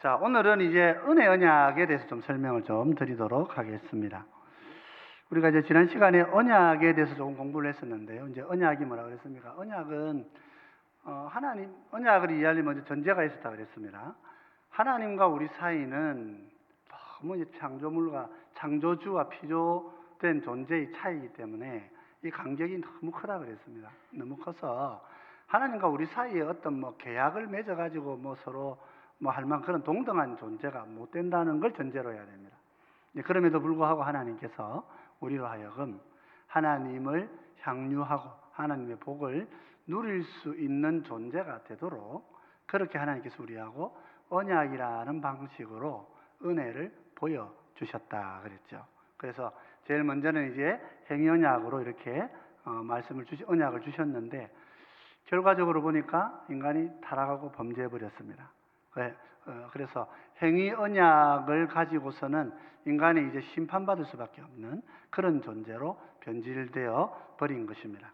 자, 오늘은 이제 은혜 언약에 대해서 좀 설명을 좀 드리도록 하겠습니다. 우리가 이제 지난 시간에 언약에 대해서 조금 공부를 했었는데요. 이제 언약이 뭐라고 그랬습니까? 언약은 하나님 언약을 이해하려면 먼저 전제가 있었다 그랬습니다. 하나님과 우리 사이는 너무 이제 창조주와 피조된 존재의 차이이기 때문에 이 간격이 너무 크다 그랬습니다. 너무 커서 하나님과 우리 사이에 어떤 계약을 맺어가지고 서로 할 만한 그런 동등한 존재가 못 된다는 걸 전제로 해야 됩니다. 그럼에도 불구하고 하나님께서 우리로 하여금 하나님을 향유하고 하나님의 복을 누릴 수 있는 존재가 되도록 그렇게 하나님께서 우리하고 언약이라는 방식으로 은혜를 보여주셨다 그랬죠. 그래서 제일 먼저는 이제 행위언약으로 이렇게 언약을 주셨는데 결과적으로 보니까 인간이 타락하고 범죄해버렸습니다. 그래서 행위 언약을 가지고서는 인간이 이제 심판받을 수밖에 없는 그런 존재로 변질되어 버린 것입니다.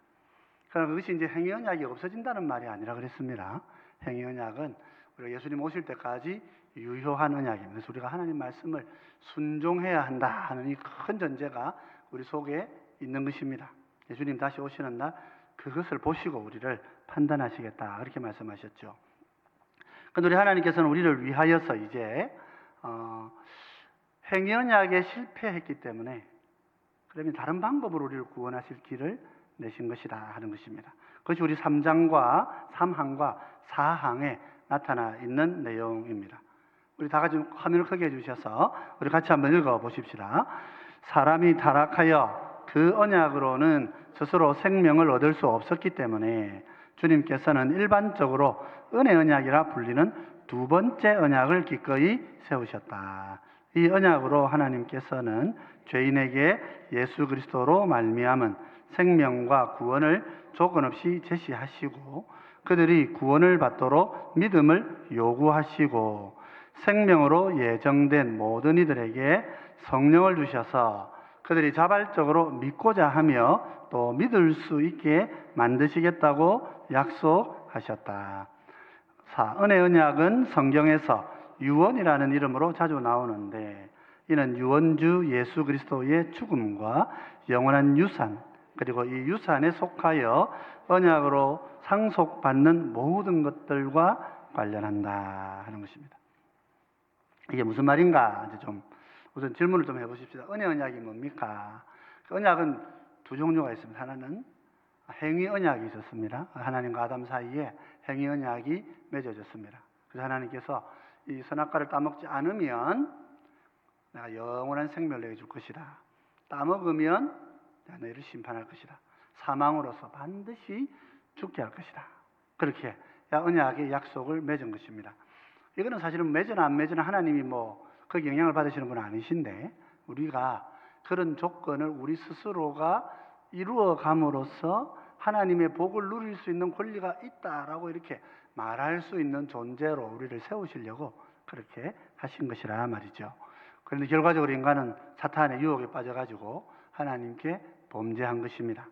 그러나 그것이 이제 행위 언약이 없어진다는 말이 아니라 그랬습니다. 행위 언약은 우리가 예수님 오실 때까지 유효한 언약입니다. 그래서 우리가 하나님 말씀을 순종해야 한다 하는 이 큰 전제가 우리 속에 있는 것입니다. 예수님 다시 오시는 날 그것을 보시고 우리를 판단하시겠다 그렇게 말씀하셨죠. 그런데 우리 하나님께서는 우리를 위하여서 이제 행위 언약에 실패했기 때문에 그러면 다른 방법으로 우리를 구원하실 길을 내신 것이다 하는 것입니다. 그것이 우리 3장과 3항과 4항에 나타나 있는 내용입니다. 우리 다 같이 화면을 크게 해주셔서 우리 같이 한번 읽어 보십시다. 사람이 타락하여 그 언약으로는 스스로 생명을 얻을 수 없었기 때문에 주님께서는 일반적으로 은혜 언약이라 불리는 두 번째 언약을 기꺼이 세우셨다. 이 언약으로 하나님께서는 죄인에게 예수 그리스도로 말미암은 생명과 구원을 조건 없이 제시하시고 그들이 구원을 받도록 믿음을 요구하시고 생명으로 예정된 모든 이들에게 성령을 주셔서 그들이 자발적으로 믿고자 하며 또 믿을 수 있게 만드시겠다고 약속하셨다. 은혜 언약은 성경에서 유언이라는 이름으로 자주 나오는데 이는 유언주 예수 그리스도의 죽음과 영원한 유산 그리고 이 유산에 속하여 언약으로 상속받는 모든 것들과 관련한다 하는 것입니다. 이게 무슨 말인가? 이제 좀 우선 질문을 좀 해보십시다. 은혜 언약이 뭡니까? 언약은 두 종류가 있습니다. 하나는 행위 언약이 있었습니다. 하나님과 아담 사이에 행위 언약이 맺어졌습니다. 그래서 하나님께서 이 선악과를 따먹지 않으면 내가 영원한 생명을 내게 줄 것이다. 따먹으면 내가 너희를 심판할 것이다. 사망으로서 반드시 죽게 할 것이다. 그렇게 언약의 약속을 맺은 것입니다. 이거는 사실은 맺으나 안 맺으나 하나님이 그 영향을 받으시는 분 아니신데 우리가 그런 조건을 우리 스스로가 이루어 감으로써 하나님의 복을 누릴 수 있는 권리가 있다라고 이렇게 말할 수 있는 존재로 우리를 세우시려고 그렇게 하신 것이라 말이죠. 그런데 결과적으로 인간은 사탄의 유혹에 빠져가지고 하나님께 범죄한 것입니다.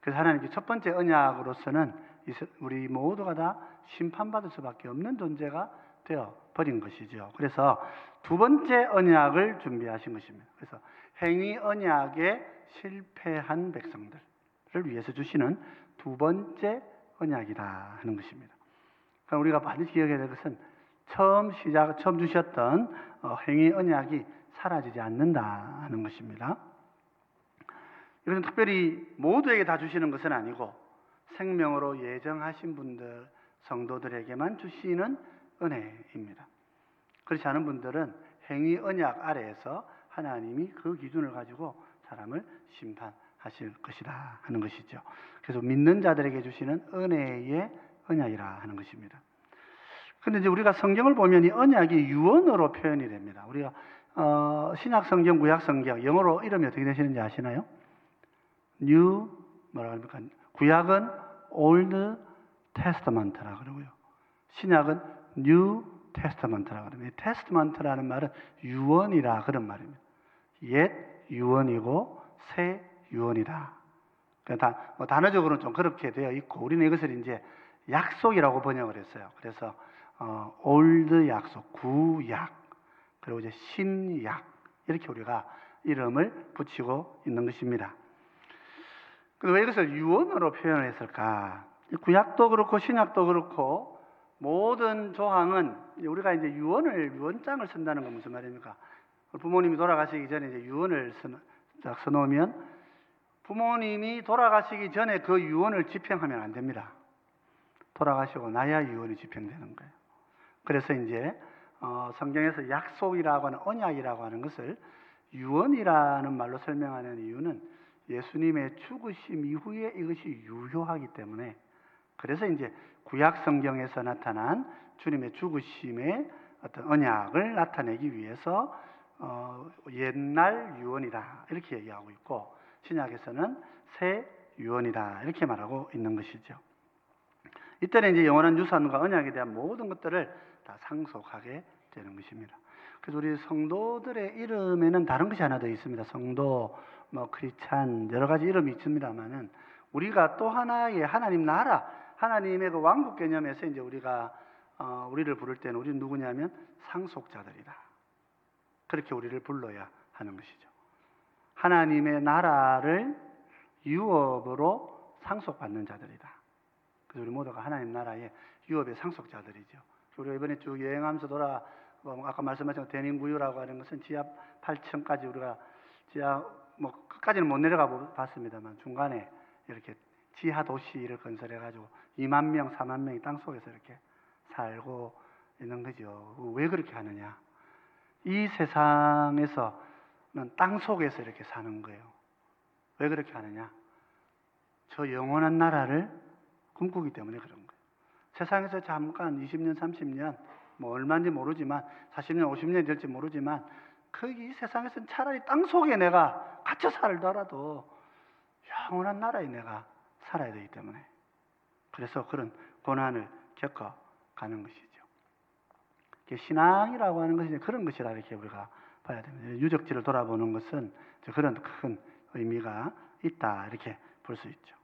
그래서 하나님께 첫 번째 언약으로서는 우리 모두가 다 심판받을 수밖에 없는 존재가 되어 버린 것이죠. 그래서 두 번째 언약을 준비하신 것입니다. 그래서 행위 언약에 실패한 백성들을 위해서 주시는 두 번째 언약이다 하는 것입니다. 그럼 우리가 반드시 기억해야 될 것은 처음 주셨던 행위 언약이 사라지지 않는다 하는 것입니다. 이것은 특별히 모두에게 다 주시는 것은 아니고 생명으로 예정하신 분들, 성도들에게만 주시는 은혜입니다. 그렇지 않은 분들은 행위 언약 아래에서 하나님이 그 기준을 가지고 사람을 심판하실 것이다 하는 것이죠. 그래서 믿는 자들에게 주시는 은혜의 언약이라 하는 것입니다. 그런데 이제 우리가 성경을 보면 이 언약이 유언으로 표현이 됩니다. 우리가 신약 성경, 구약 성경 영어로 이름이 어떻게 되시는지 아시나요? 구약은 Old Testament라고 그러고요. 신약은 New Testament라고 그럽니다. Testament라는 말은 유언이라 그런 말입니다. 옛 유언이고 새 유언이다. 단어적으로는 좀 그렇게 되어 있고 우리는 이것을 이제 약속이라고 번역을 했어요. 그래서 올드 약속, 구약, 그리고 이제 신약 이렇게 우리가 이름을 붙이고 있는 것입니다. 왜 이것을 유언으로 표현을 했을까? 구약도 그렇고 신약도 그렇고 모든 조항은 우리가 이제 유언장을 쓴다는 건 무슨 말입니까? 부모님이 돌아가시기 전에 이제 유언을 써놓으면 부모님이 돌아가시기 전에 그 유언을 집행하면 안 됩니다. 돌아가시고 나야 유언이 집행되는 거예요. 그래서 이제 성경에서 약속이라고 하는 언약이라고 하는 것을 유언이라는 말로 설명하는 이유는 예수님의 죽으심 이후에 이것이 유효하기 때문에, 그래서 이제 구약 성경에서 나타난 주님의 죽으심의 어떤 언약을 나타내기 위해서 옛날 유언이다 이렇게 얘기하고 있고, 신약에서는 새 유언이다 이렇게 말하고 있는 것이죠. 이때는 이제 영원한 유산과 언약에 대한 모든 것들을 다 상속하게 되는 것입니다. 그래서 우리 성도들의 이름에는 다른 것이 하나 더 있습니다. 성도, 크리스찬 여러 가지 이름이 있습니다만은 우리가 또 하나의 하나님 나라, 하나님의 그 왕국 개념에서 이제 우리가 우리를 부를 때는 우리는 누구냐면 상속자들이다. 그렇게 우리를 불러야 하는 것이죠. 하나님의 나라를 유업으로 상속받는 자들이다. 그래서 우리 모두가 하나님 나라의 유업의 상속자들이죠. 우리가 이번에 쭉 여행하면서 아까 말씀하신 대림구유라고 하는 것은 지하 8층까지 우리가 끝까지는 못 내려가 봤습니다만 중간에 이렇게 지하 도시를 건설해가지고 2만 명, 4만 명이 땅 속에서 이렇게 살고 있는 거죠. 왜 그렇게 하느냐? 이 세상에서는 땅 속에서 이렇게 사는 거예요. 왜 그렇게 하느냐? 저 영원한 나라를 꿈꾸기 때문에 그런 거예요. 세상에서 잠깐 20년, 30년, 얼마인지 모르지만 40년, 50년이 될지 모르지만 이 세상에서는 차라리 땅 속에 내가 갇혀 살더라도 영원한 나라에 내가 살아야 되기 때문에, 그래서 그런 고난을 겪어가는 것이죠. 신앙이라고 하는 것이 그런 것이라 이렇게 우리가 봐야 됩니다. 유적지를 돌아보는 것은 그런 큰 의미가 있다 이렇게 볼 수 있죠.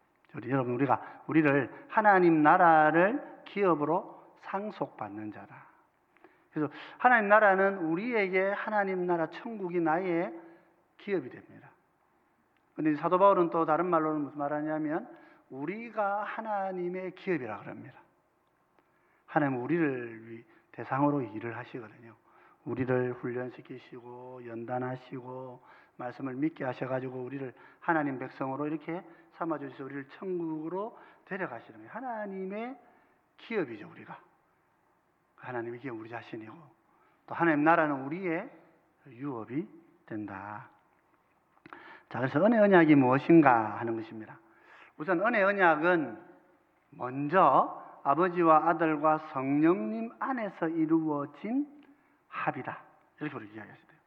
여러분, 우리를 하나님 나라를 기업으로 상속받는 자다. 그래서 하나님 나라는 우리에게 하나님 나라 천국이 나의 기업이 됩니다. 그런데 사도 바울은 또 다른 말로는 무슨 말하냐면 우리가 하나님의 기업이라 그럽니다. 하나님은 우리를 대상으로 일을 하시거든요. 우리를 훈련시키시고 연단하시고 말씀을 믿게 하셔가지고 우리를 하나님 백성으로 이렇게 삼아주셔서 우리를 천국으로 데려가시는 거예요. 하나님의 기업이죠, 우리가. 하나님의 기업 우리 자신이고 또 하나님 나라는 우리의 유업이 된다. 자, 그래서 은혜 언약이 무엇인가 하는 것입니다. 우선 은혜 언약은 먼저 아버지와 아들과 성령님 안에서 이루어진 합이다. 이렇게 우리 이야기하시대요.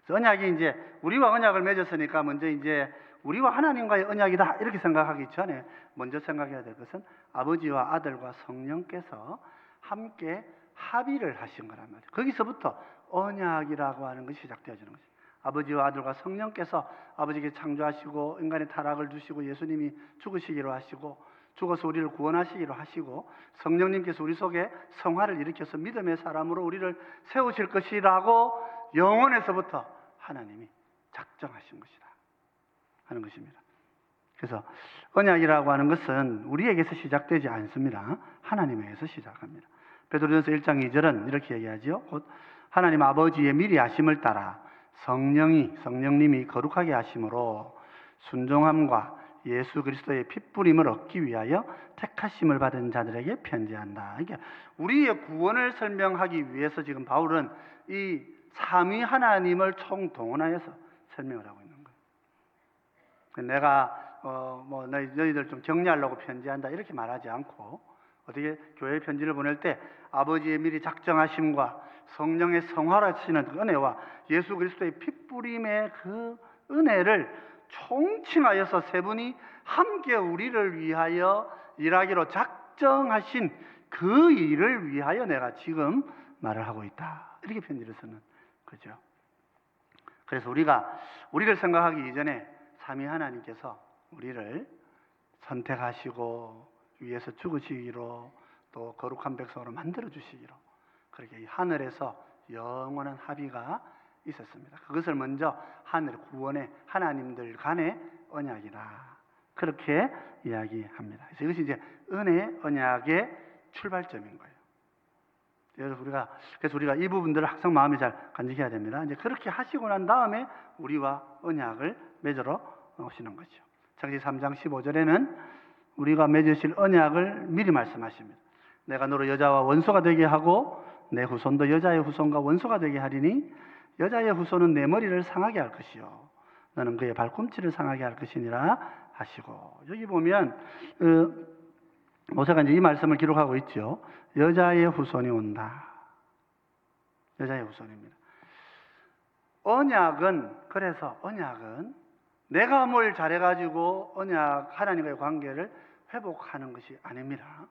그래서 언약이 이제 우리와 언약을 맺었으니까 먼저 이제 우리와 하나님과의 언약이다 이렇게 생각하기 전에 먼저 생각해야 될 것은 아버지와 아들과 성령께서 함께 합의를 하신 거란 말이에요. 거기서부터 언약이라고 하는 것이 시작되어지는 것이죠. 아버지와 아들과 성령께서 아버지께 창조하시고 인간의 타락을 두시고 예수님이 죽으시기로 하시고 죽어서 우리를 구원하시기로 하시고 성령님께서 우리 속에 성화를 일으켜서 믿음의 사람으로 우리를 세우실 것이라고 영원에서부터 하나님이 작정하신 것이다 하는 것입니다. 그래서 언약이라고 하는 것은 우리에게서 시작되지 않습니다. 하나님에게서 시작합니다. 베드로전서 1장 2절은 이렇게 얘기하죠. 곧 하나님 아버지의 미리 아심을 따라 성령님이 거룩하게 하심으로 순종함과 예수 그리스도의 핏부림을 얻기 위하여 택하심을 받은 자들에게 편지한다. 그러니까 우리의 구원을 설명하기 위해서 지금 바울은 이 삼위 하나님을 총동원하여서 설명을 하고 있는 거예요. 내가 너희들 좀 격려하려고 편지한다 이렇게 말하지 않고 어떻게 교회 편지를 보낼 때 아버지의 미리 작정하심과 성령의 성화하시는 그 은혜와 예수 그리스도의 핏부림의 그 은혜를 총칭하여서 세 분이 함께 우리를 위하여 일하기로 작정하신 그 일을 위하여 내가 지금 말을 하고 있다. 이렇게 편지를 쓰는 거죠. 그래서 우리를 생각하기 이전에 삼위 하나님께서 우리를 선택하시고 위해서 죽으시기로 또 거룩한 백성으로 만들어 주시기로 그렇게 이 하늘에서 영원한 합의가 있었습니다. 그것을 먼저 하늘 구원의 하나님들 간의 언약이다. 그렇게 이야기합니다. 그래서 이것이 이제 은혜 언약의 출발점인 거예요. 그래서 우리가 이 부분들을 항상 마음에 잘 간직해야 됩니다. 이제 그렇게 하시고 난 다음에 우리와 언약을 맺으러 오시는 거죠. 창세기 3장 15절에는 우리가 맺으실 언약을 미리 말씀하십니다. 내가 너로 여자와 원수가 되게 하고 내 후손도 여자의 후손과 원수가 되게 하리니 여자의 후손은 내 머리를 상하게 할 것이요 너는 그의 발꿈치를 상하게 할 것이니라 하시고, 여기 보면 모세가 이제 이 말씀을 기록하고 있죠. 여자의 후손이 온다. 여자의 후손입니다. 그래서 언약은 내가 뭘 잘해가지고 하나님과의 관계를 회복하는 것이 아닙니다.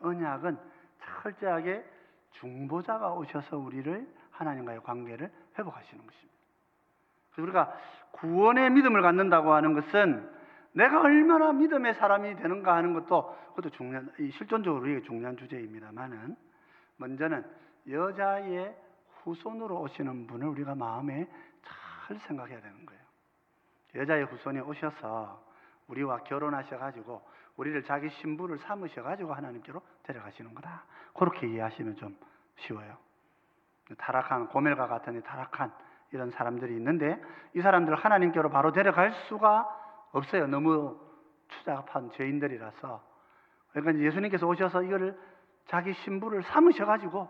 언약은 철저하게 중보자가 오셔서 우리를 하나님과의 관계를 회복하시는 것입니다. 그래서 우리가 구원의 믿음을 갖는다고 하는 것은 내가 얼마나 믿음의 사람이 되는가 하는 그것도 실존적으로 우리에게 중요한 주제입니다만은, 먼저는 여자의 후손으로 오시는 분을 우리가 마음에 잘 생각해야 되는 거예요. 여자의 후손이 오셔서 우리와 결혼하셔가지고 우리를 자기 신부를 삼으셔가지고 하나님께로 데려가시는 거다. 그렇게 이해하시면 좀 쉬워요. 타락한 고멜과 같은 이 타락한 이런 사람들이 있는데 이 사람들을 하나님께로 바로 데려갈 수가 없어요. 너무 추잡한 죄인들이라서. 그러니까 예수님께서 오셔서 이거를 자기 신부를 삼으셔가지고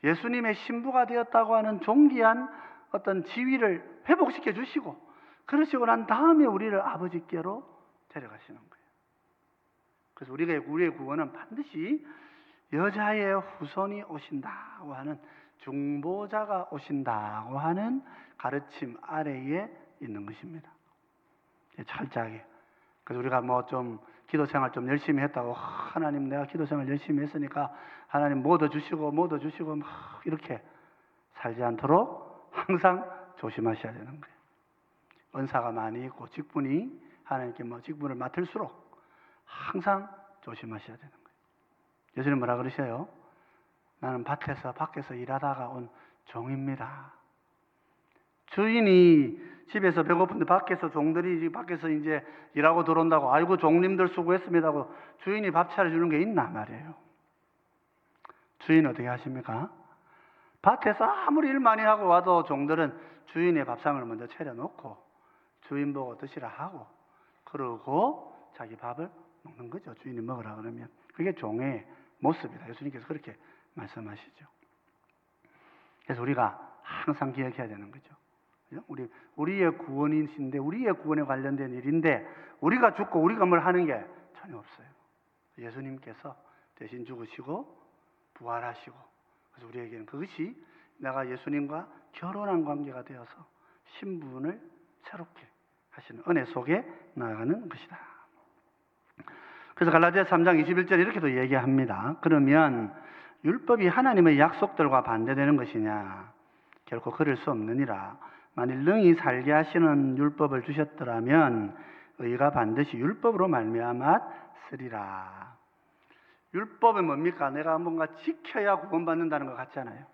예수님의 신부가 되었다고 하는 존귀한 어떤 지위를 회복시켜 주시고, 그러시고 난 다음에 우리를 아버지께로 데려가시는 거예요. 그래서 우리의 구원은 반드시 여자의 후손이 오신다고 하는, 중보자가 오신다고 하는 가르침 아래에 있는 것입니다. 철저하게. 그래서 우리가 좀 기도 생활 좀 열심히 했다고, 하나님 내가 기도 생활 열심히 했으니까 하나님 뭐 더 주시고 막 이렇게 살지 않도록 항상 조심하셔야 되는 거예요. 은사가 많이 있고 직분이 하나님께 직분을 맡을수록 항상 조심하셔야 되는 거예요. 예수님 뭐라 그러셔요? 나는 밖에서 일하다가 온 종입니다. 주인이 집에서 배고픈데 종들이 밖에서 이제 일하고 들어온다고, 아이고 종님들 수고했습니다 하고 주인이 밥 차려주는 게 있나 말이에요. 주인 어떻게 하십니까? 밭에서 아무리 일 많이 하고 와도 종들은 주인의 밥상을 먼저 차려놓고 주인 보고 드시라 하고, 그러고 자기 밥을 먹는 거죠. 주인이 먹으라 그러면. 그게 종의 모습이다. 예수님께서 그렇게 말씀하시죠. 그래서 우리가 항상 기억해야 되는 거죠. 우리의 구원이신데, 우리의 구원에 관련된 일인데 우리가 죽고 우리가 뭘 하는 게 전혀 없어요. 예수님께서 대신 죽으시고 부활하시고, 그래서 우리에게는 그것이 내가 예수님과 결혼한 관계가 되어서 신분을 새롭게 하시는 은혜 속에 나아가는 것이다. 그래서 갈라디아 3장 21절 이렇게도 얘기합니다. 그러면 율법이 하나님의 약속들과 반대되는 것이냐? 결코 그럴 수 없느니라. 만일 능히 살게 하시는 율법을 주셨더라면 의가 반드시 율법으로 말미암아 쓰리라. 율법은 뭡니까? 내가 뭔가 지켜야 구원받는다는 것 같잖아요.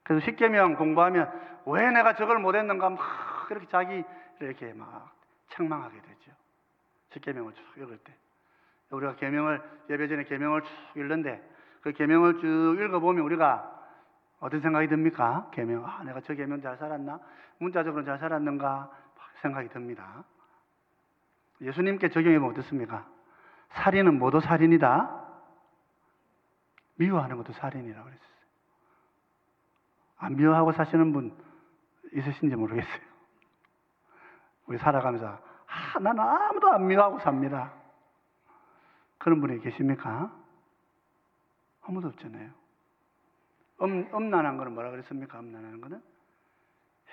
그래서 십계명 공부하면 왜 내가 저걸 못했는가 막 그렇게 자기 이렇게 막 책망하게 되죠. 십계명을 쭉 읽을 때 우리가 예배 전에 계명을 쭉 읽는데 그 계명을 쭉 읽어보면 우리가 어떤 생각이 듭니까? 내가 저 계명 잘 살았나? 문자적으로 잘 살았는가? 생각이 듭니다. 예수님께 적용해보면 어떻습니까? 살인은 모두 살인이다. 미워하는 것도 살인이라고 그랬어요. 안 미워하고 사시는 분 있으신지 모르겠어요. 우리 살아가면서 나는 아무도 안 미워하고 삽니다. 그런 분이 계십니까? 아무도 없잖아요. 음란한 거는 뭐라 그랬습니까? 음란한 거는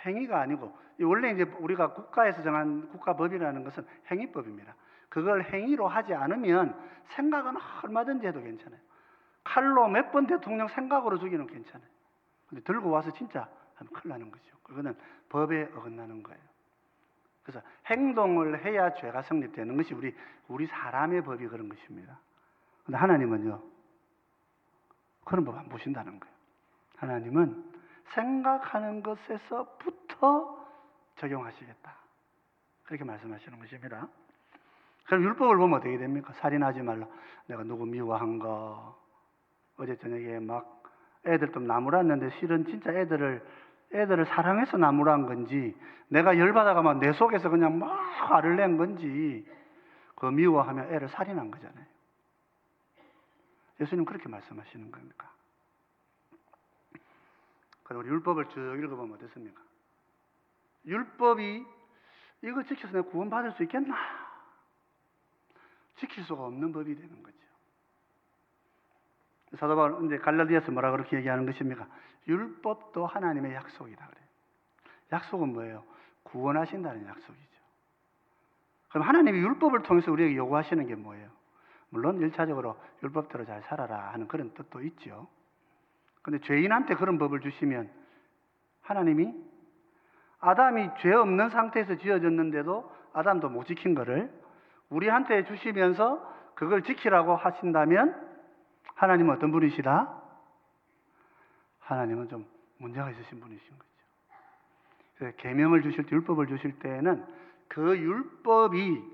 행위가 아니고, 원래 이제 우리가 국가에서 정한 국가법이라는 것은 행위법입니다. 그걸 행위로 하지 않으면 생각은 얼마든지 해도 괜찮아요. 칼로 몇 번 대통령 생각으로 죽이는 건 괜찮아요. 근데 들고 와서 진짜 하면 큰일 나는 거죠. 그거는 법에 어긋나는 거예요. 그래서 행동을 해야 죄가 성립되는 것이 우리 사람의 법이 그런 것입니다. 근데 하나님은요, 그런 법 안 보신다는 거예요. 하나님은 생각하는 것에서부터 적용하시겠다. 그렇게 말씀하시는 것입니다. 그럼 율법을 보면 어떻게 됩니까? 살인하지 말라. 내가 누구 미워한 거. 어제 저녁에 막 애들 좀 나무랐는데 실은 진짜 애들을 사랑해서 나무란 건지 내가 열받아가면 내 속에서 그냥 막 화를 낸 건지 그 미워하면 애를 살인한 거잖아요. 예수님 그렇게 말씀하시는 겁니까? 그럼 우리 율법을 쭉 읽어보면 어떻습니까? 율법이 이거 지켜서 내가 구원받을 수 있겠나? 지킬 수가 없는 법이 되는 거죠. 사도 바울 이제 갈라디아서 뭐라 그렇게 얘기하는 것입니까? 율법도 하나님의 약속이다 그래요. 약속은 뭐예요? 구원하신다는 약속이죠. 그럼 하나님이 율법을 통해서 우리에게 요구하시는 게 뭐예요? 물론 1차적으로 율법대로 잘 살아라 하는 그런 뜻도 있죠. 그런데 죄인한테 그런 법을 주시면 하나님이 아담이 죄 없는 상태에서 지어졌는데도 아담도 못 지킨 거를 우리한테 주시면서 그걸 지키라고 하신다면 하나님은 어떤 분이시다? 하나님은 좀 문제가 있으신 분이신 거죠. 그래서 계명을 주실 때, 율법을 주실 때에는 그 율법이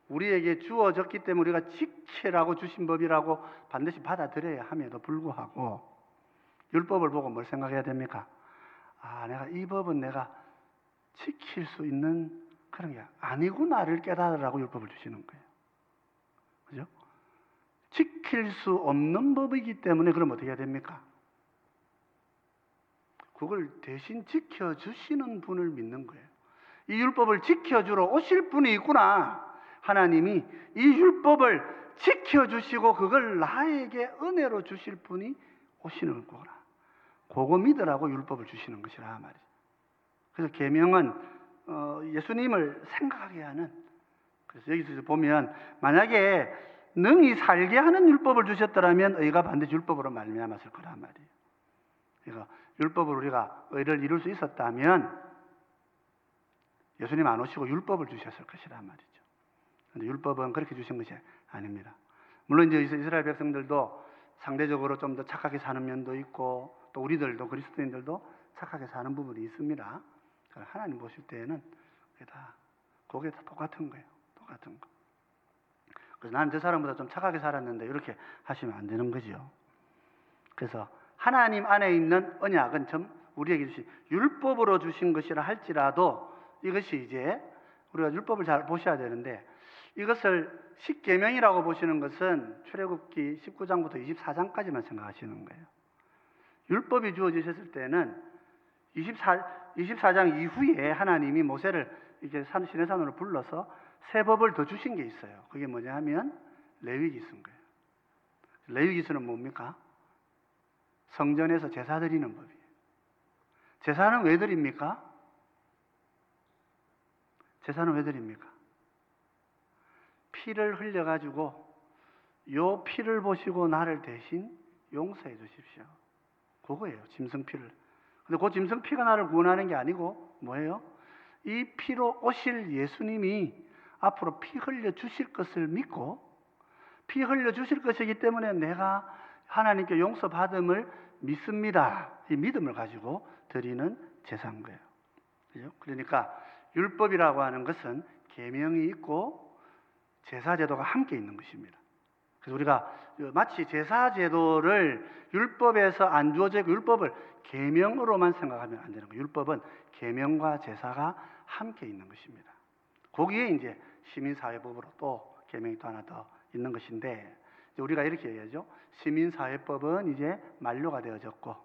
우리에게 주어졌기 때문에 우리가 지키라고 주신 법이라고 반드시 받아들여야 함에도 불구하고 율법을 보고 뭘 생각해야 됩니까? 아, 내가 이 법은 내가 지킬 수 있는 그런 게 아니구나를 깨달으라고 율법을 주시는 거예요. 그죠? 지킬 수 없는 법이기 때문에 그럼 어떻게 해야 됩니까? 그걸 대신 지켜주시는 분을 믿는 거예요. 이 율법을 지켜주러 오실 분이 있구나. 하나님이 이 율법을 지켜주시고 그걸 나에게 은혜로 주실 분이 오시는 거구나. 그거 믿으라고 율법을 주시는 것이라 말이죠. 그래서 계명은 예수님을 생각하게 하는, 그래서 여기서 보면 만약에 능히 살게 하는 율법을 주셨더라면 의가 반드시 율법으로 말미암았을 거란 말이에요. 그러니까 율법으로 우리가 의를 이룰 수 있었다면 예수님 안 오시고 율법을 주셨을 것이란 말이죠. 그런데 율법은 그렇게 주신 것이 아닙니다. 물론 이제 이스라엘 백성들도 상대적으로 좀 더 착하게 사는 면도 있고 또 우리들도 그리스도인들도 착하게 사는 부분이 있습니다. 하나님 보실 때에는 그게 다 똑같은 거예요. 똑같은 거. 그래서 나는 저 사람보다 좀 착하게 살았는데 이렇게 하시면 안 되는 거죠. 그래서 하나님 안에 있는 언약은 우리에게 주신 율법으로 주신 것이라 할지라도 이것이 이제 우리가 율법을 잘 보셔야 되는데 이것을 십계명이라고 보시는 것은 출애굽기 19장부터 24장까지만 생각하시는 거예요. 율법이 주어지셨을 때는 24장 이후에 하나님이 모세를 이렇게 시내산으로 불러서 새 법을 더 주신 게 있어요. 그게 뭐냐 하면 레위기서인 거예요. 레위기서는 뭡니까? 성전에서 제사 드리는 법이에요. 제사는 왜 드립니까? 제사는 왜 드립니까? 피를 흘려가지고 요 피를 보시고 나를 대신 용서해 주십시오. 그거예요. 짐승피를. 근데 그 짐승피가 나를 구원하는 게 아니고 뭐예요? 이 피로 오실 예수님이 앞으로 피 흘려 주실 것을 믿고 피 흘려 주실 것이기 때문에 내가 하나님께 용서받음을 믿습니다. 이 믿음을 가지고 드리는 제사인 거예요. 그죠? 그러니까 율법이라고 하는 것은 계명이 있고 제사제도가 함께 있는 것입니다. 그래서 우리가 마치 제사제도를 율법에서 안 주어져 있고 율법을 계명으로만 생각하면 안 되는 거예요. 율법은 계명과 제사가 함께 있는 것입니다. 거기에 이제 시민사회법으로 또 계명이 또 하나 더 있는 것인데 우리가 이렇게 얘기하죠. 시민사회법은 이제 만료가 되어졌고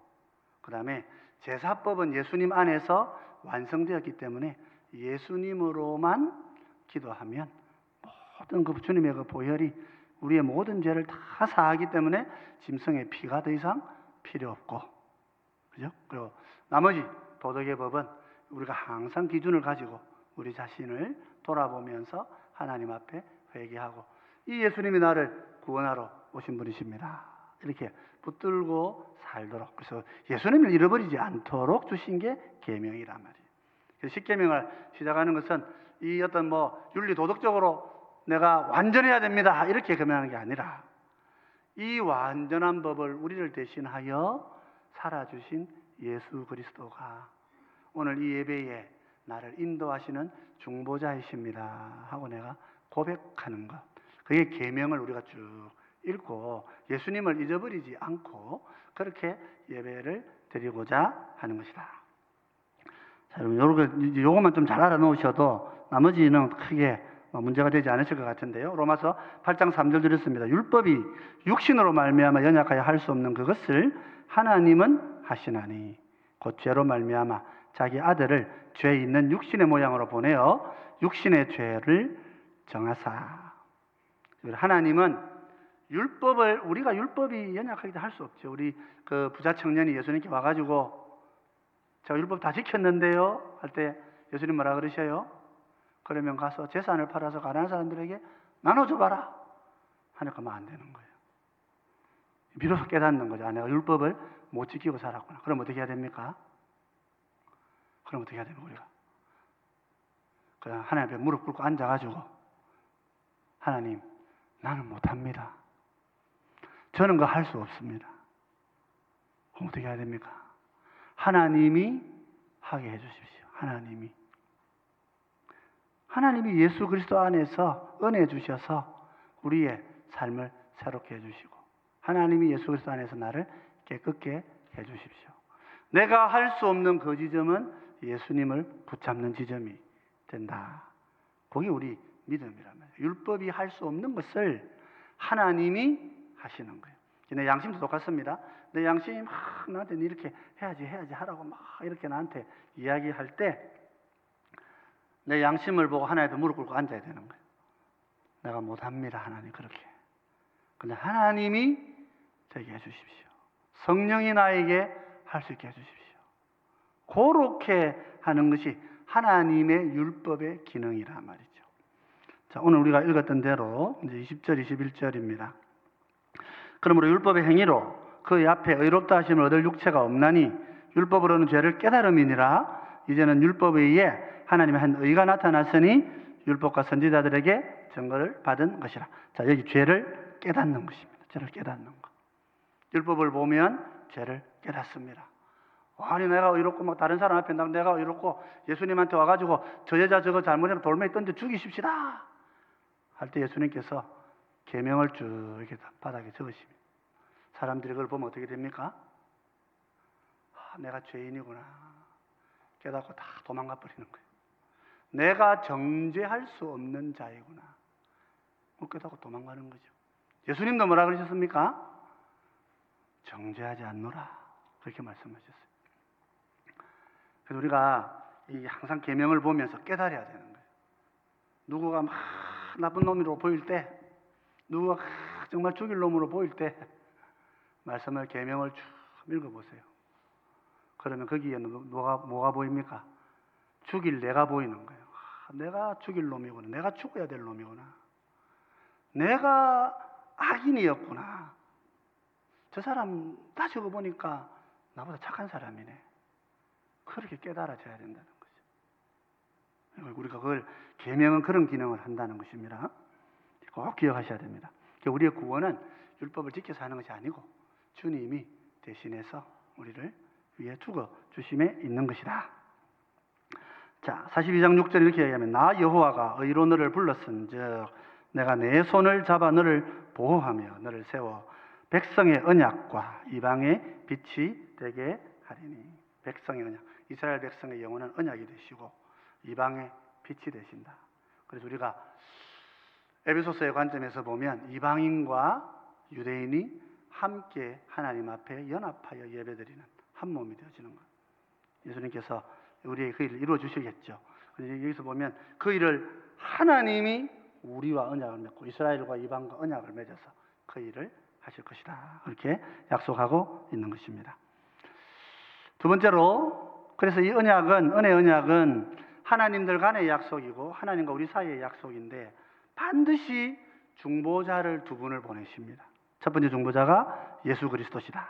그 다음에 제사법은 예수님 안에서 완성되었기 때문에 예수님으로만 기도하면 모든 그 주님의 그 보혈이 우리의 모든 죄를 다 사하기 때문에 짐승의 피가 더 이상 필요 없고, 그죠? 그리고 나머지 도덕의 법은 우리가 항상 기준을 가지고 우리 자신을 돌아보면서 하나님 앞에 회개하고 이 예수님이 나를 구원하러 오신 분이십니다. 이렇게 붙들고 살도록, 그래서 예수님을 잃어버리지 않도록 주신 게 계명이란 말이에요. 그래서 십계명을 시작하는 것은 이 어떤 윤리 도덕적으로 내가 완전해야 됩니다 이렇게 금연하는 게 아니라 이 완전한 법을 우리를 대신하여 살아주신 예수 그리스도가 오늘 이 예배에 나를 인도하시는 중보자이십니다 하고 내가 고백하는 것, 그게 계명을 우리가 쭉 읽고 예수님을 잊어버리지 않고 그렇게 예배를 드리고자 하는 것이다. 자, 여러분 요것만 좀 잘 알아놓으셔도 나머지는 크게 문제가 되지 않으실 것 같은데요. 로마서 8장 3절 드렸습니다. 율법이 육신으로 말미암아 연약하여 할 수 없는 그것을 하나님은 하시나니 곧 죄로 말미암아 자기 아들을 죄 있는 육신의 모양으로 보내어 육신의 죄를 정하사. 하나님은 율법을, 우리가 율법이 연약하게 할 수 없죠. 우리 그 부자 청년이 예수님께 와가지고 제가 율법 다 지켰는데요 할 때 예수님 뭐라 그러셔요? 그러면 가서 재산을 팔아서 가난한 사람들에게 나눠줘봐라 하니까 뭐 안 되는 거예요. 비로소 깨닫는 거죠. 내가 율법을 못 지키고 살았구나. 그럼 어떻게 해야 됩니까? 그럼 어떻게 해야 됩니까? 우리가 그냥 하나님 앞에 무릎 꿇고 앉아가지고 하나님, 나는 못합니다. 저는 그거 할 수 없습니다. 그럼 어떻게 해야 됩니까? 하나님이 하게 해주십시오. 하나님이 예수 그리스도 안에서 은혜 주셔서 우리의 삶을 새롭게 해주시고 하나님이 예수 그리스도 안에서 나를 깨끗게 해주십시오. 내가 할 수 없는 그 지점은 예수님을 붙잡는 지점이 된다. 그게 우리 믿음이란 말이에요. 율법이 할 수 없는 것을 하나님이 하시는 거예요. 내 양심도 똑같습니다. 내 양심이 막 나한테 이렇게 해야지 하라고 막 이렇게 나한테 이야기할 때 내 양심을 보고 하나님 앞에 무릎 꿇고 앉아야 되는 거예요. 내가 못합니다, 하나님. 그렇게. 근데 하나님이 되게 해주십시오. 성령이 나에게 할 수 있게 해주십시오. 그렇게 하는 것이 하나님의 율법의 기능이란 말이죠. 자, 오늘 우리가 읽었던 대로 이제 20절, 21절입니다. 그러므로 율법의 행위로 그 앞에 의롭다 하심을 얻을 육체가 없나니 율법으로는 죄를 깨달음이니라. 이제는 율법에 의해 하나님의 한 의가 나타났으니 율법과 선지자들에게 증거를 받은 것이라. 자, 여기 죄를 깨닫는 것입니다. 죄를 깨닫는 것. 율법을 보면 죄를 깨닫습니다. 아니 내가 의롭고 막 다른 사람 앞에 내가 의롭고 예수님한테 와가지고 저 여자 저거 잘못해서 돌멩이 던져 죽이십시다 할 때 예수님께서 계명을 쭉 이렇게 바닥에 적으십니다. 사람들이 그걸 보면 어떻게 됩니까? 내가 죄인이구나 깨닫고 다 도망가 버리는 거예요. 내가 정죄할 수 없는 자이구나 깨닫고 도망가는 거죠. 예수님도 뭐라 그러셨습니까? 정죄하지 않노라 그렇게 말씀하셨어요. 그래서 우리가 항상 계명을 보면서 깨달아야 되는 거예요. 누구가 막 나쁜 놈으로 보일 때, 누구가 정말 죽일 놈으로 보일 때 말씀을 계명을 쭉 읽어보세요. 그러면 거기에 뭐가 보입니까? 죽일 내가 보이는 거예요. 내가 죽일 놈이구나. 내가 죽어야 될 놈이구나. 내가 악인이었구나. 저 사람 다 적어보니까 나보다 착한 사람이네. 그렇게 깨달아져야 된다는 거죠. 우리가 그걸 계명은 그런 기능을 한다는 것입니다. 꼭 기억하셔야 됩니다. 우리의 구원은 율법을 지켜서 하는 것이 아니고 주님이 대신해서 우리를 위해 죽어 주심에 있는 것이다. 자, 42장 6절 이렇게 얘기하면 나 여호와가 의로 너를 불렀은즉 내가 내 손을 잡아 너를 보호하며 너를 세워 백성의 언약과 이방의 빛이 되게 하리니. 백성의 언약, 이스라엘 백성의 영혼은 언약이 되시고 이방의 빛이 되신다. 그래서 우리가 에베소서의 관점에서 보면 이방인과 유대인이 함께 하나님 앞에 연합하여 예배드리는 한 몸이 되어지는 것. 예수님께서 우리의 그 일을 이루어 주시겠죠. 여기서 보면 그 일을 하나님이 우리와 언약을 맺고 이스라엘과 이방과 언약을 맺어서 그 일을 하실 것이다. 그렇게 약속하고 있는 것입니다. 두 번째로, 그래서 이 언약은, 은혜 언약은 하나님들 간의 약속이고 하나님과 우리 사이의 약속인데 반드시 중보자를 두 분을 보내십니다. 첫 번째 중보자가 예수 그리스도시다.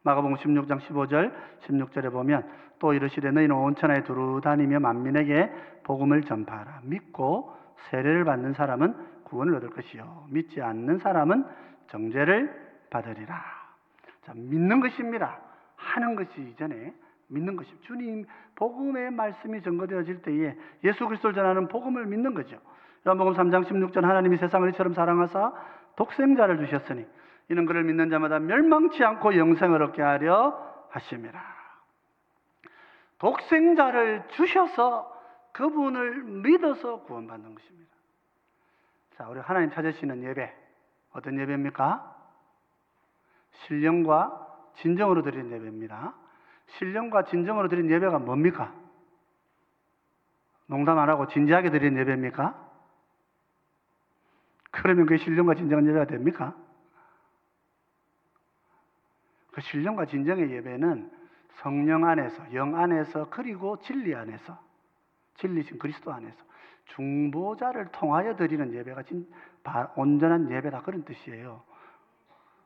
마가복음 16장 15절 16절에 보면 또 이르시되 너희는 온 천하에 두루 다니며 만민에게 복음을 전파하라. 믿고 세례를 받는 사람은 구원을 얻을 것이요 믿지 않는 사람은 정죄를 받으리라. 자, 믿는 것입니다. 하는 것이 이전에 믿는 것입니다. 주님 복음의 말씀이 전거되어질 때에 예수 그리스도를 전하는 복음을 믿는 거죠. 요한복음 3장 16절 하나님이 세상을 이처럼 사랑하사 독생자를 주셨으니 이는 그를 믿는 자마다 멸망치 않고 영생을 얻게 하려 하심이라. 독생자를 주셔서 그분을 믿어서 구원받는 것입니다. 자, 우리 하나님 찾으시는 예배, 어떤 예배입니까? 신령과 진정으로 드리는 예배입니다. 신령과 진정으로 드리는 예배가 뭡니까? 농담 안 하고 진지하게 드리는 예배입니까? 그러면 그 신령과 진정한 예배가 됩니까? 그 신령과 진정의 예배는 성령 안에서, 영 안에서, 그리고 진리 안에서, 진리신 그리스도 안에서 중보자를 통하여 드리는 예배가 온전한 예배다, 그런 뜻이에요.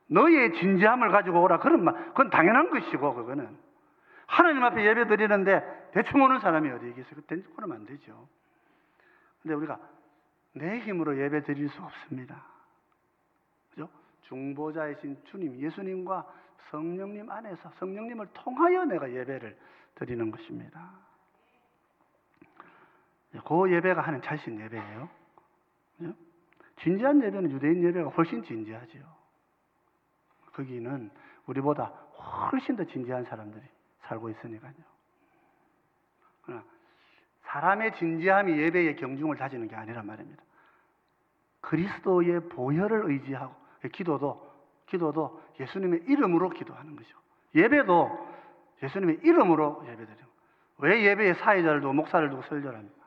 너의 진지함을 가지고 오라, 그런 말, 그건 당연한 것이고, 그거는 하나님 앞에 예배 드리는데 대충 오는 사람이 어디 계세요? 그러면 안 되죠. 근데 우리가 내 힘으로 예배 드릴 수 없습니다. 그죠? 중보자이신 주님, 예수님과 성령님 안에서 성령님을 통하여 내가 예배를 드리는 것입니다. 그 예배가 하는 자신 예배예요. 그죠? 진지한 예배는 유대인 예배가 훨씬 진지하죠. 거기는 우리보다 훨씬 더 진지한 사람들이 살고 있으니까요. 그러나 사람의 진지함이 예배의 경중을 다지는 게 아니란 말입니다. 그리스도의 보혈을 의지하고, 기도도 예수님의 이름으로 기도하는 거죠. 예배도 예수님의 이름으로 예배드려요. 왜 예배에 사회자를 두고 목사를 두고 설교를 합니까?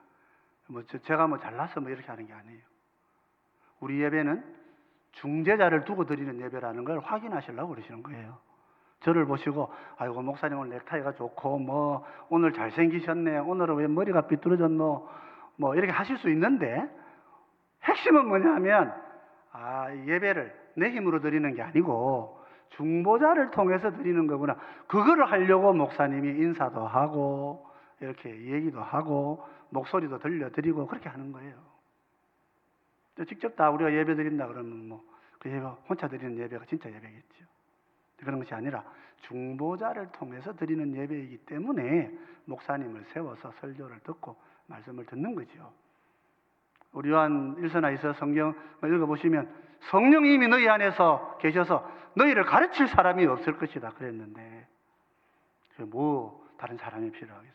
제가 잘나서 이렇게 하는 게 아니에요. 우리 예배는 중재자를 두고 드리는 예배라는 걸 확인하시려고 그러시는 거예요. 저를 보시고, 아이고 목사님 오늘 넥타이가 좋고 오늘 잘생기셨네, 오늘은 왜 머리가 삐뚤어졌노, 이렇게 하실 수 있는데, 핵심은 뭐냐면 예배를 내 힘으로 드리는 게 아니고 중보자를 통해서 드리는 거구나. 그거를 하려고 목사님이 인사도 하고 이렇게 얘기도 하고 목소리도 들려드리고 그렇게 하는 거예요. 직접 다 우리가 예배 드린다 그러면 그 예배 혼자 드리는 예배가 진짜 예배겠죠. 그런 것이 아니라 중보자를 통해서 드리는 예배이기 때문에 목사님을 세워서 설교를 듣고 말씀을 듣는 거죠. 우리 요한 1서나 2서 성경을 읽어보시면 성령이 이미 너희 안에서 계셔서 너희를 가르칠 사람이 없을 것이다 그랬는데, 다른 사람이 필요하겠어요?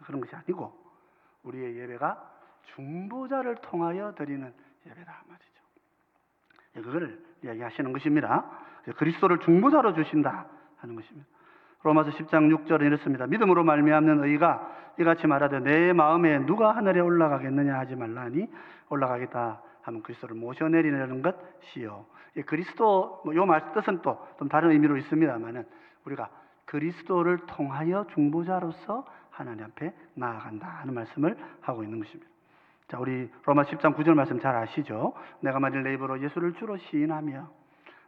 그런 것이 아니고 우리의 예배가 중보자를 통하여 드리는 예배다 말이죠. 그거를 이야기하시는 것입니다. 그리스도를 중보자로 주신다 하는 것입니다. 로마서 10장 6절은 이렇습니다. 믿음으로 말미암는 의가 이같이 말하되 내 마음에 누가 하늘에 올라가겠느냐 하지 말라니 올라가겠다 하면 그리스도를 모셔내리는 것이요. 그리스도 요 말 뜻은 또 좀 다른 의미로 있습니다만은 우리가 그리스도를 통하여 중보자로서 하나님 앞에 나아간다 하는 말씀을 하고 있는 것입니다. 자, 우리 로마 10장 9절 말씀 잘 아시죠? 내가 만일 내 입으로 예수를 주로 시인하며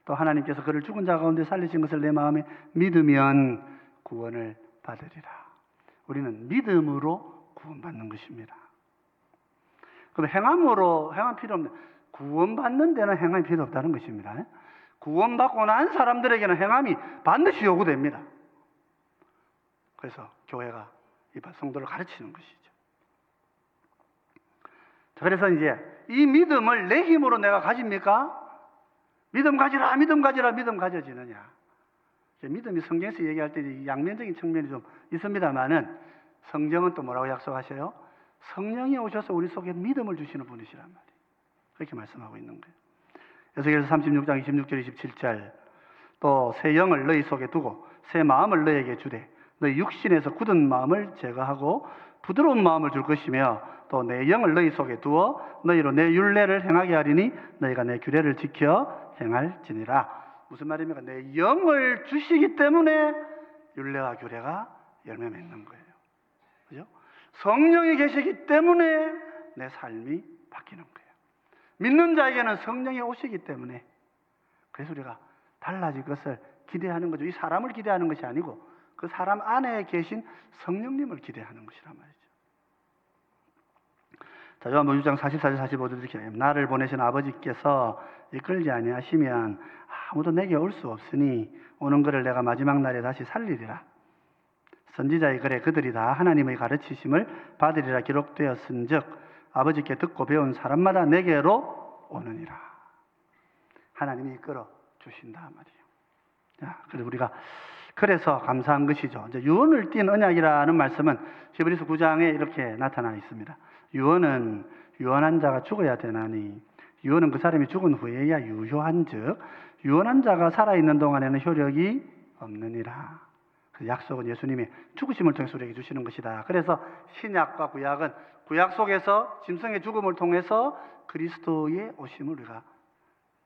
또 하나님께서 그를 죽은 자 가운데 살리신 것을 내 마음에 믿으면 구원을 받으리라. 우리는 믿음으로 구원받는 것입니다. 그럼 행함 필요 없는, 구원받는 데는 행함이 필요 없다는 것입니다. 구원받고 난 사람들에게는 행함이 반드시 요구됩니다. 그래서 교회가 이 성도를 가르치는 것이죠. 자, 그래서 이제 이 믿음을 내 힘으로 내가 가집니까? 믿음 가지라, 믿음 가지라, 믿음 가져지느냐? 믿음이 성경에서 얘기할 때 양면적인 측면이 좀 있습니다만은 성경은 또 뭐라고 약속하셔요? 성령이 오셔서 우리 속에 믿음을 주시는 분이시란 말이에요. 그렇게 말씀하고 있는 거예요. 에스겔서 36장 26절 27절 또 새 영을 너희 속에 두고 새 마음을 너희에게 주되 너희 육신에서 굳은 마음을 제거하고 부드러운 마음을 줄 것이며 또 내 영을 너희 속에 두어 너희로 내 율례를 행하게 하리니 너희가 내 규례를 지켜 행할지니라. 무슨 말입니까? 내 영을 주시기 때문에 율례와 규례가 열매 맺는 거예요. 그죠? 성령이 계시기 때문에 내 삶이 바뀌는 거예요. 믿는 자에게는 성령이 오시기 때문에, 그래서 우리가 달라질 것을 기대하는 거죠. 이 사람을 기대하는 것이 아니고 그 사람 안에 계신 성령님을 기대하는 것이란 말이죠. 자, 요한복음 6장 44절 45절 이렇게 나를 보내신 아버지께서 이끌지 아니하시면 아무도 내게 올 수 없으니 오는 그를 내가 마지막 날에 다시 살리리라. 선지자의 글에 그들이 다 하나님의 가르치심을 받으리라 기록되었은즉 아버지께 듣고 배운 사람마다 내게로 오느니라. 하나님이 이끌어 주신다 말이에요. 자, 그래서 우리가 그래서 감사한 것이죠. 이제 유언을 띤 언약이라는 말씀은 히브리서 9장에 이렇게 나타나 있습니다. 유언은 유언한 자가 죽어야 되나니 유언은 그 사람이 죽은 후에야 유효한즉 유언한 자가 살아있는 동안에는 효력이 없느니라. 그 약속은 예수님이 죽으심을 통해서 우리에게 주시는 것이다. 그래서 신약과 구약은 구약 속에서 짐승의 죽음을 통해서 그리스도의 오심을 우리가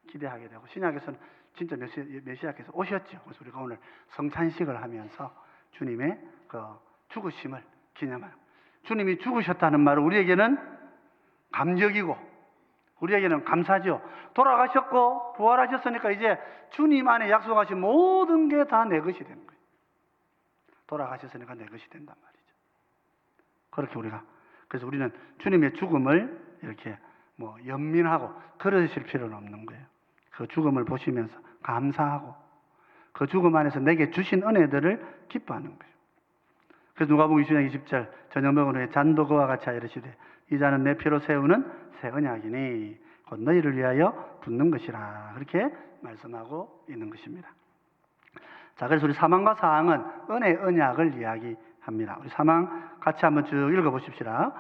기대하게 되고 신약에서는 진짜 메시아께서 오셨죠. 그래서 우리가 오늘 성찬식을 하면서 주님의 그 죽으심을 기념하는, 주님이 죽으셨다는 말은 우리에게는 감격이고 우리에게는 감사죠. 돌아가셨고 부활하셨으니까 이제 주님 안에 약속하신 모든 게 다 내 것이 된 거예요. 돌아가셨으니까 내 것이 된단 말이죠. 그렇게 우리가, 그래서 우리는 주님의 죽음을 이렇게 연민하고 그러실 필요는 없는 거예요. 그 죽음을 보시면서 감사하고 그 죽음 안에서 내게 주신 은혜들을 기뻐하는 거예요. 그래서 누가복음 20장 20절 저녁 먹은 후에 잔도 그와 같이 이르시되 이 잔은 내 피로 세우는 새 언약이니 곧 너희를 위하여 붓는 것이라. 그렇게 말씀하고 있는 것입니다. 자, 그래서 우리 사망과 사항은 은혜 언약을 이야기합니다. 우리 사망 같이 한번 쭉 읽어보십시다.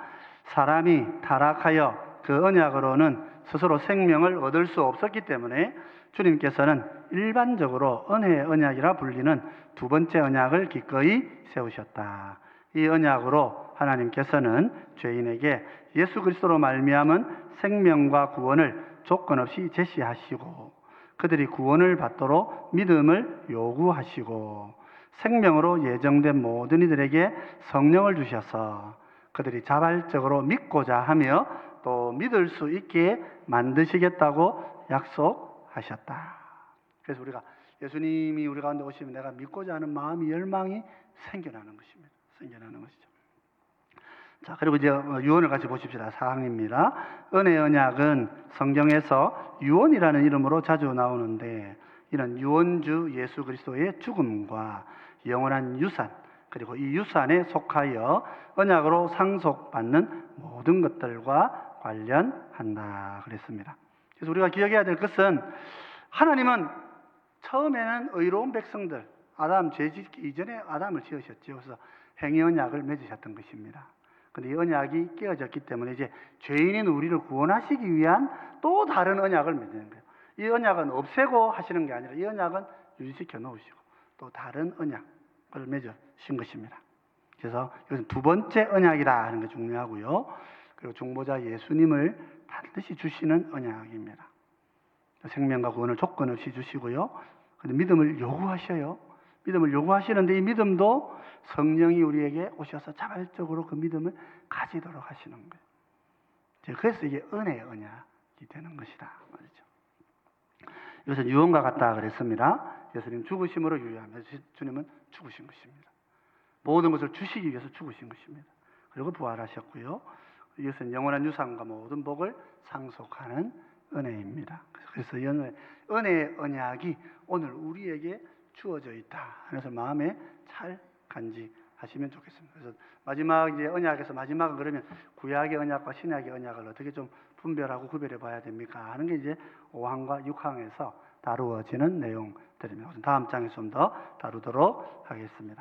사람이 타락하여 그 언약으로는 스스로 생명을 얻을 수 없었기 때문에 주님께서는 일반적으로 은혜의 언약이라 불리는 두 번째 언약을 기꺼이 세우셨다. 이 언약으로 하나님께서는 죄인에게 예수 그리스도로 말미암은 생명과 구원을 조건 없이 제시하시고 그들이 구원을 받도록 믿음을 요구하시고 생명으로 예정된 모든 이들에게 성령을 주셔서 그들이 자발적으로 믿고자 하며 또 믿을 수 있게 만드시겠다고 약속하셨다. 그래서 우리가 예수님이 우리 가운데 오시면 내가 믿고자 하는 마음이 열망이 생겨나는 것입니다. 생겨나는 것이죠. 자, 그리고 이제 유언을 같이 보십시다. 사항입니다. 은혜 언약은 성경에서 유언이라는 이름으로 자주 나오는데 이는 유언주 예수 그리스도의 죽음과 영원한 유산 그리고 이 유산에 속하여 언약으로 상속받는 모든 것들과 관련한다 그랬습니다. 그래서 우리가 기억해야 될 것은 하나님은 처음에는 의로운 백성들, 아담 죄짓기 이전에 아담을 지으셨죠. 그래서 행위 언약을 맺으셨던 것입니다. 그런데 이 언약이 깨어졌기 때문에 이제 죄인인 우리를 구원하시기 위한 또 다른 언약을 맺는 거예요. 이 언약은 없애고 하시는 게 아니라 이 언약은 유지시켜 놓으시고 또 다른 언약을 맺으신 것입니다. 그래서 이것은 두 번째 언약이다 하는 게 중요하고요. 그리고 중보자 예수님을 반드시 주시는 언약입니다. 생명과 구원을 조건 없이 주시고요. 근데 믿음을 요구하셔요. 믿음을 요구하시는데 이 믿음도 성령이 우리에게 오셔서 자발적으로 그 믿음을 가지도록 하시는 거예요. 그래서 이게 은혜의 언약이 되는 것이다 말이죠. 이것은 유언과 같다 그랬습니다. 예수님 죽으심으로 유효하며 주님은 죽으신 것입니다. 모든 것을 주시기 위해서 죽으신 것입니다. 그리고 부활하셨고요. 이것은 영원한 유산과 모든 복을 상속하는 은혜입니다. 그래서 은혜의 언약이 오늘 우리에게 주어져 있다. 그래서 마음에 잘 간직하시면 좋겠습니다. 그래서 마지막 이제 언약에서 마지막은 그러면 구약의 언약과 신약의 언약을 어떻게 좀 분별하고 구별해 봐야 됩니까? 하는 게 이제 5항과 6항에서 다루어지는 내용들입니다. 다음 장에서 좀 더 다루도록 하겠습니다.